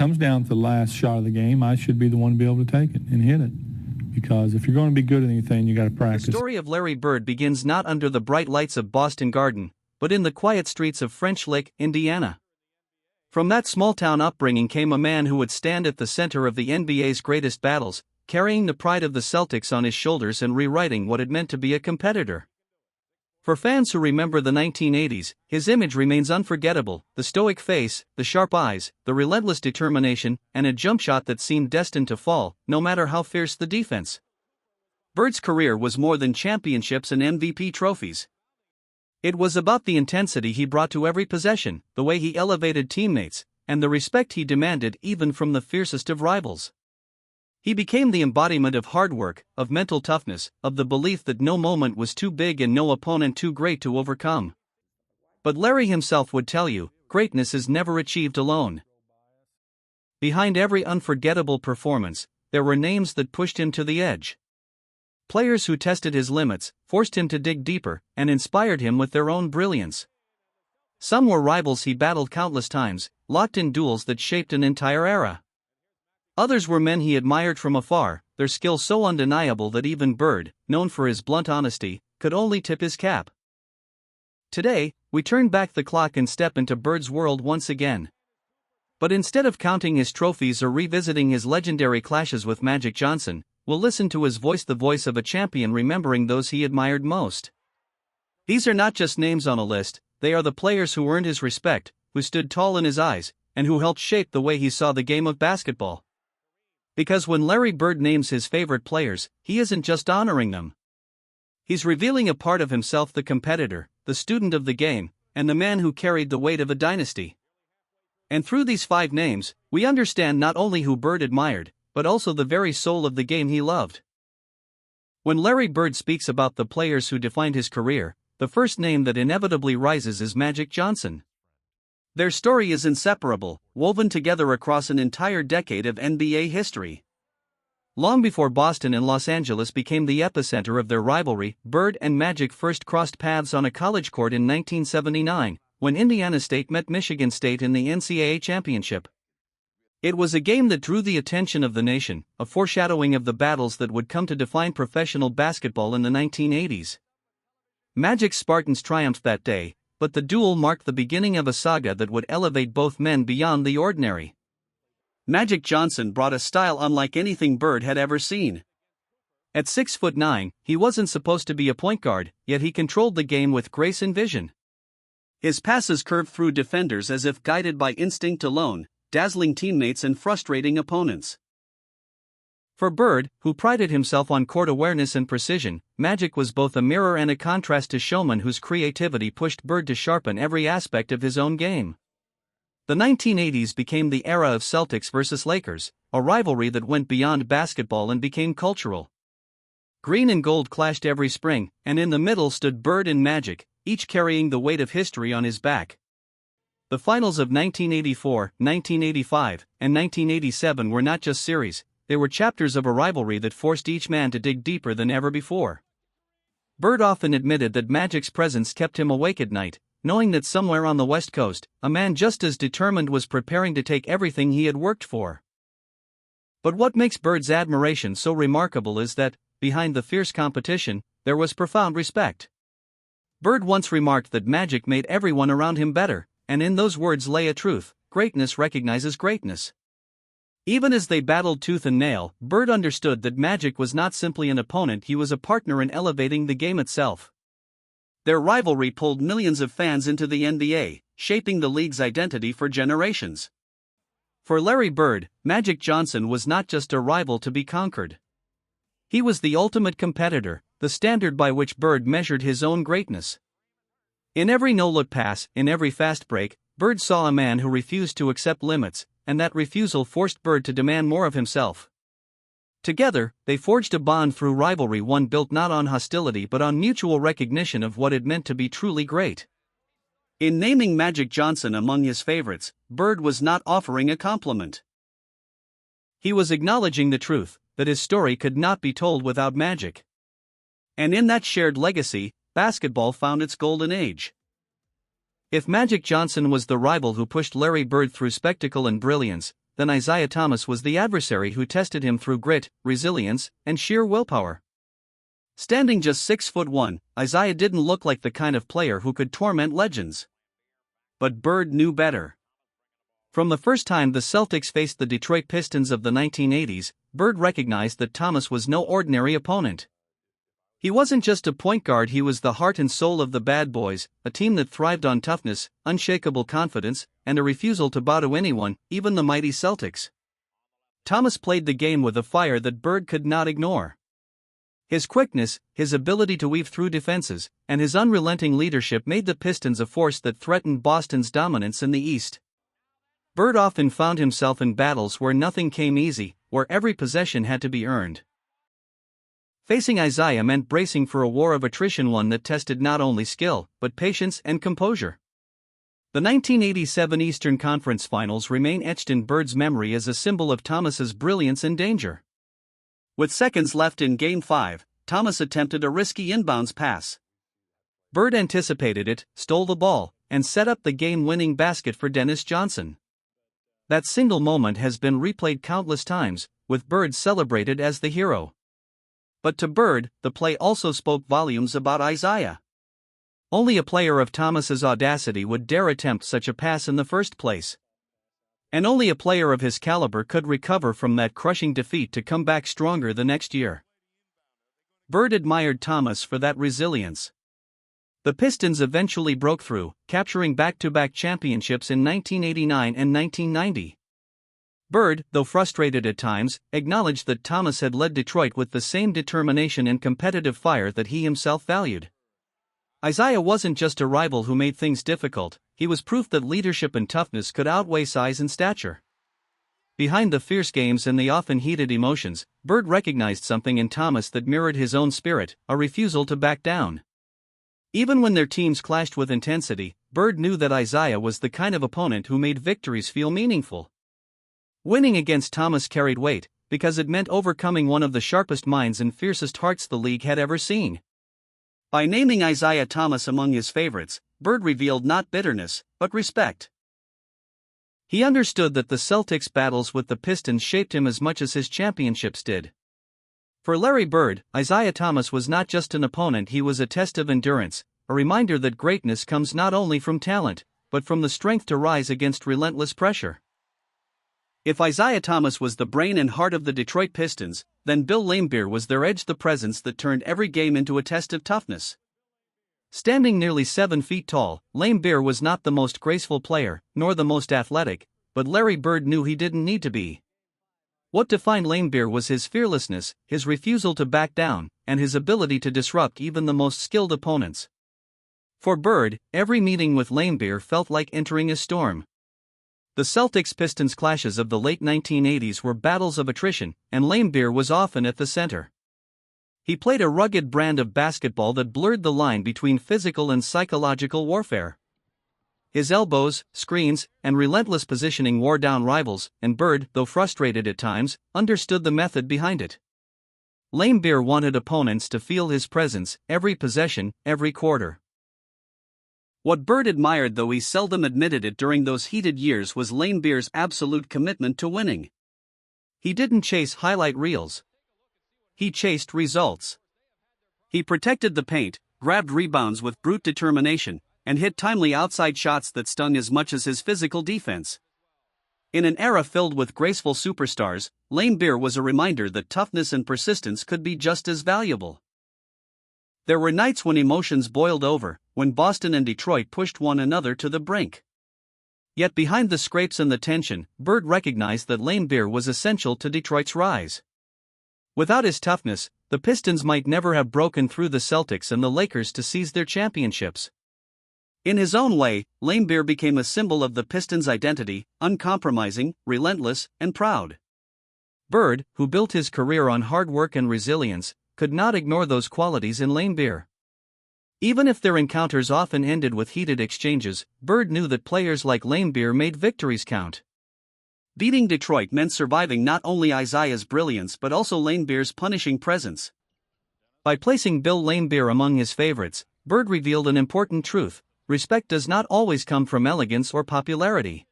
comes down to the last shot of the game, I should be the one to be able to take it and hit it. Because if you're going to be good at anything, you got to practice. The story of Larry Bird begins not under the bright lights of Boston Garden, but in the quiet streets of French Lick, Indiana. From that small-town upbringing came a man who would stand at the center of the NBA's greatest battles, carrying the pride of the Celtics on his shoulders and rewriting what it meant to be a competitor. For fans who remember the 1980s, his image remains unforgettable: the stoic face, the sharp eyes, the relentless determination, and a jump shot that seemed destined to fall, no matter how fierce the defense. Bird's career was more than championships and MVP trophies. It was about the intensity he brought to every possession, the way he elevated teammates, and the respect he demanded even from the fiercest of rivals. He became the embodiment of hard work, of mental toughness, of the belief that no moment was too big and no opponent too great to overcome. But Larry himself would tell you, greatness is never achieved alone. Behind every unforgettable performance, there were names that pushed him to the edge. Players who tested his limits, forced him to dig deeper, and inspired him with their own brilliance. Some were rivals he battled countless times, locked in duels that shaped an entire era. Others were men he admired from afar, their skill so undeniable that even Bird, known for his blunt honesty, could only tip his cap. Today, we turn back the clock and step into Bird's world once again. But instead of counting his trophies or revisiting his legendary clashes with Magic Johnson, we'll listen to his voice, the voice of a champion remembering those he admired most. These are not just names on a list, they are the players who earned his respect, who stood tall in his eyes, and who helped shape the way he saw the game of basketball. Because when Larry Bird names his favorite players, he isn't just honoring them. He's revealing a part of himself: the competitor, the student of the game, and the man who carried the weight of a dynasty. And through these 5 names, we understand not only who Bird admired, but also the very soul of the game he loved. When Larry Bird speaks about the players who defined his career, the first name that inevitably rises is Magic Johnson. Their story is inseparable, woven together across an entire decade of NBA history. Long before Boston and Los Angeles became the epicenter of their rivalry, Bird and Magic first crossed paths on a college court in 1979, when Indiana State met Michigan State in the NCAA championship. It was a game that drew the attention of the nation, a foreshadowing of the battles that would come to define professional basketball in the 1980s. Magic's Spartans triumphed that day, but the duel marked the beginning of a saga that would elevate both men beyond the ordinary. Magic Johnson brought a style unlike anything Bird had ever seen. At 6'9", he wasn't supposed to be a point guard, yet he controlled the game with grace and vision. His passes curved through defenders as if guided by instinct alone, dazzling teammates and frustrating opponents. For Bird, who prided himself on court awareness and precision, Magic was both a mirror and a contrast to showman whose creativity pushed Bird to sharpen every aspect of his own game. The 1980s became the era of Celtics versus Lakers, a rivalry that went beyond basketball and became cultural. Green and gold clashed every spring, and in the middle stood Bird and Magic, each carrying the weight of history on his back. The finals of 1984, 1985, and 1987 were not just series, they were chapters of a rivalry that forced each man to dig deeper than ever before. Bird often admitted that Magic's presence kept him awake at night, knowing that somewhere on the West Coast, a man just as determined was preparing to take everything he had worked for. But what makes Bird's admiration so remarkable is that, behind the fierce competition, there was profound respect. Bird once remarked that Magic made everyone around him better, and in those words lay a truth: greatness recognizes greatness. Even as they battled tooth and nail, Bird understood that Magic was not simply an opponent, he was a partner in elevating the game itself. Their rivalry pulled millions of fans into the NBA, shaping the league's identity for generations. For Larry Bird, Magic Johnson was not just a rival to be conquered. He was the ultimate competitor, the standard by which Bird measured his own greatness. In every no-look pass, in every fast break, Bird saw a man who refused to accept limits, and that refusal forced Bird to demand more of himself. Together, they forged a bond through rivalry, one built not on hostility but on mutual recognition of what it meant to be truly great. In naming Magic Johnson among his favorites, Bird was not offering a compliment. He was acknowledging the truth, that his story could not be told without Magic. And in that shared legacy, basketball found its golden age. If Magic Johnson was the rival who pushed Larry Bird through spectacle and brilliance, then Isiah Thomas was the adversary who tested him through grit, resilience, and sheer willpower. Standing just 6'1", Isiah didn't look like the kind of player who could torment legends. But Bird knew better. From the first time the Celtics faced the Detroit Pistons of the 1980s, Bird recognized that Thomas was no ordinary opponent. He wasn't just a point guard, he was the heart and soul of the Bad Boys, a team that thrived on toughness, unshakable confidence, and a refusal to bow to anyone, even the mighty Celtics. Thomas played the game with a fire that Bird could not ignore. His quickness, his ability to weave through defenses, and his unrelenting leadership made the Pistons a force that threatened Boston's dominance in the East. Bird often found himself in battles where nothing came easy, where every possession had to be earned. Facing Isiah meant bracing for a war of attrition, one that tested not only skill, but patience and composure. The 1987 Eastern Conference Finals remain etched in Bird's memory as a symbol of Thomas's brilliance and danger. With seconds left in Game 5, Thomas attempted a risky inbounds pass. Bird anticipated it, stole the ball, and set up the game-winning basket for Dennis Johnson. That single moment has been replayed countless times, with Bird celebrated as the hero. But to Bird, the play also spoke volumes about Isiah. Only a player of Thomas's audacity would dare attempt such a pass in the first place. And only a player of his caliber could recover from that crushing defeat to come back stronger the next year. Bird admired Thomas for that resilience. The Pistons eventually broke through, capturing back-to-back championships in 1989 and 1990. Bird, though frustrated at times, acknowledged that Thomas had led Detroit with the same determination and competitive fire that he himself valued. Isiah wasn't just a rival who made things difficult, he was proof that leadership and toughness could outweigh size and stature. Behind the fierce games and the often heated emotions, Bird recognized something in Thomas that mirrored his own spirit, a refusal to back down. Even when their teams clashed with intensity, Bird knew that Isiah was the kind of opponent who made victories feel meaningful. Winning against Thomas carried weight, because it meant overcoming one of the sharpest minds and fiercest hearts the league had ever seen. By naming Isiah Thomas among his favorites, Bird revealed not bitterness, but respect. He understood that the Celtics' battles with the Pistons shaped him as much as his championships did. For Larry Bird, Isiah Thomas was not just an opponent, he was a test of endurance, a reminder that greatness comes not only from talent, but from the strength to rise against relentless pressure. If Isiah Thomas was the brain and heart of the Detroit Pistons, then Bill Laimbeer was their edge, the presence that turned every game into a test of toughness. Standing nearly 7 feet tall, Laimbeer was not the most graceful player, nor the most athletic, but Larry Bird knew he didn't need to be. What defined Laimbeer was his fearlessness, his refusal to back down, and his ability to disrupt even the most skilled opponents. For Bird, every meeting with Laimbeer felt like entering a storm. The Celtics-Pistons clashes of the late 1980s were battles of attrition, and Laimbeer was often at the center. He played a rugged brand of basketball that blurred the line between physical and psychological warfare. His elbows, screens, and relentless positioning wore down rivals, and Bird, though frustrated at times, understood the method behind it. Laimbeer wanted opponents to feel his presence, every possession, every quarter. What Bird admired, though he seldom admitted it during those heated years, was Laimbeer's absolute commitment to winning. He didn't chase highlight reels. He chased results. He protected the paint, grabbed rebounds with brute determination, and hit timely outside shots that stung as much as his physical defense. In an era filled with graceful superstars, Laimbeer was a reminder that toughness and persistence could be just as valuable. There were nights when emotions boiled over, when Boston and Detroit pushed one another to the brink. Yet behind the scrapes and the tension, Bird recognized that Laimbeer was essential to Detroit's rise. Without his toughness, the Pistons might never have broken through the Celtics and the Lakers to seize their championships. In his own way, Laimbeer became a symbol of the Pistons' identity, uncompromising, relentless, and proud. Bird, who built his career on hard work and resilience, could not ignore those qualities in Laimbeer. Even if their encounters often ended with heated exchanges, Bird knew that players like Laimbeer made victories count. Beating Detroit meant surviving not only Isiah's brilliance but also Laimbeer's punishing presence. By placing Bill Laimbeer among his favorites, Bird revealed an important truth: respect does not always come from elegance or popularity.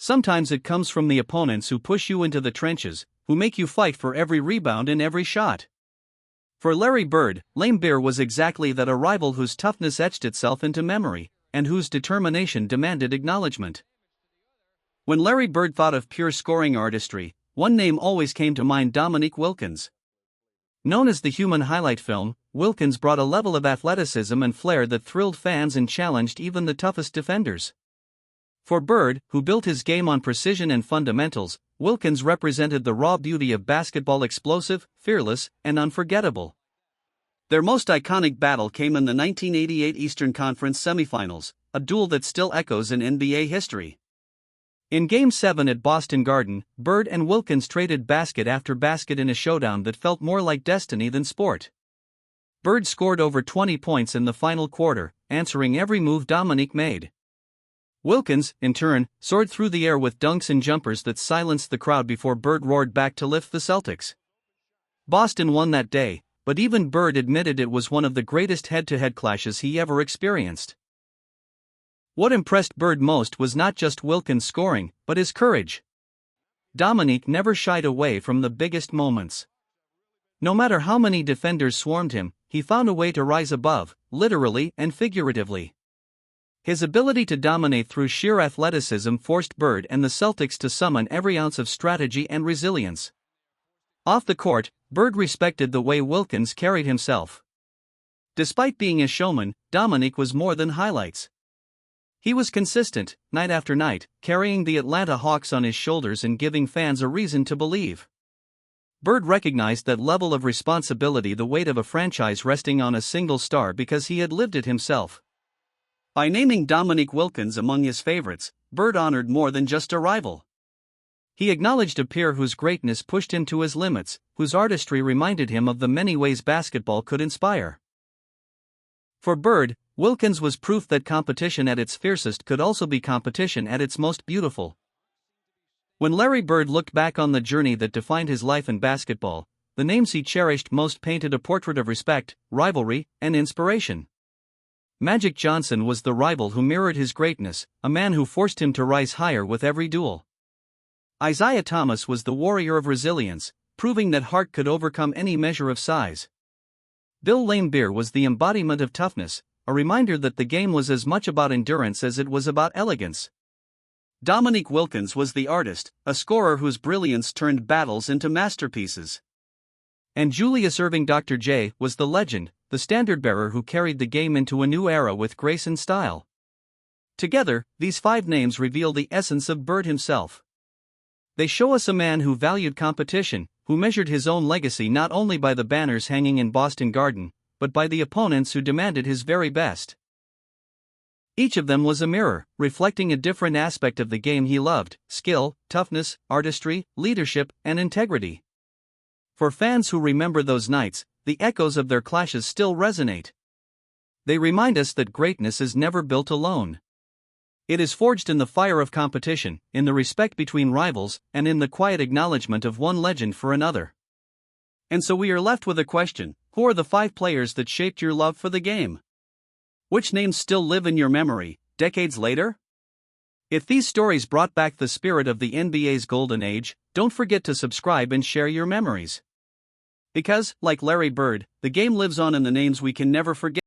Sometimes it comes from the opponents who push you into the trenches, who make you fight for every rebound and every shot. For Larry Bird, Laimbeer was exactly that, a rival whose toughness etched itself into memory, and whose determination demanded acknowledgement. When Larry Bird thought of pure scoring artistry, one name always came to mind: Dominique Wilkins. Known as the human highlight film, Wilkins brought a level of athleticism and flair that thrilled fans and challenged even the toughest defenders. For Bird, who built his game on precision and fundamentals, Wilkins represented the raw beauty of basketball: explosive, fearless, and unforgettable. Their most iconic battle came in the 1988 Eastern Conference semifinals, a duel that still echoes in NBA history. In Game 7 at Boston Garden, Bird and Wilkins traded basket after basket in a showdown that felt more like destiny than sport. Bird scored over 20 points in the final quarter, answering every move Dominique made. Wilkins, in turn, soared through the air with dunks and jumpers that silenced the crowd before Bird roared back to lift the Celtics. Boston won that day, but even Bird admitted it was one of the greatest head-to-head clashes he ever experienced. What impressed Bird most was not just Wilkins' scoring, but his courage. Dominique never shied away from the biggest moments. No matter how many defenders swarmed him, he found a way to rise above, literally and figuratively. His ability to dominate through sheer athleticism forced Bird and the Celtics to summon every ounce of strategy and resilience. Off the court, Bird respected the way Wilkins carried himself. Despite being a showman, Dominique was more than highlights. He was consistent, night after night, carrying the Atlanta Hawks on his shoulders and giving fans a reason to believe. Bird recognized that level of responsibility, the weight of a franchise resting on a single star, because he had lived it himself. By naming Dominique Wilkins among his favorites, Bird honored more than just a rival. He acknowledged a peer whose greatness pushed him to his limits, whose artistry reminded him of the many ways basketball could inspire. For Bird, Wilkins was proof that competition at its fiercest could also be competition at its most beautiful. When Larry Bird looked back on the journey that defined his life in basketball, the names he cherished most painted a portrait of respect, rivalry, and inspiration. Magic Johnson was the rival who mirrored his greatness, a man who forced him to rise higher with every duel. Isiah Thomas was the warrior of resilience, proving that heart could overcome any measure of size. Bill Laimbeer was the embodiment of toughness, a reminder that the game was as much about endurance as it was about elegance. Dominique Wilkins was the artist, a scorer whose brilliance turned battles into masterpieces. And Julius Erving, Dr. J, was the legend, the standard-bearer who carried the game into a new era with grace and style. Together, these five names reveal the essence of Bird himself. They show us a man who valued competition, who measured his own legacy not only by the banners hanging in Boston Garden, but by the opponents who demanded his very best. Each of them was a mirror, reflecting a different aspect of the game he loved: skill, toughness, artistry, leadership, and integrity. For fans who remember those nights, the echoes of their clashes still resonate. They remind us that greatness is never built alone. It is forged in the fire of competition, in the respect between rivals, and in the quiet acknowledgement of one legend for another. And so we are left with a question: who are the five players that shaped your love for the game? Which names still live in your memory, decades later? If these stories brought back the spirit of the NBA's golden age, don't forget to subscribe and share your memories. Because, like Larry Bird, the game lives on in the names we can never forget.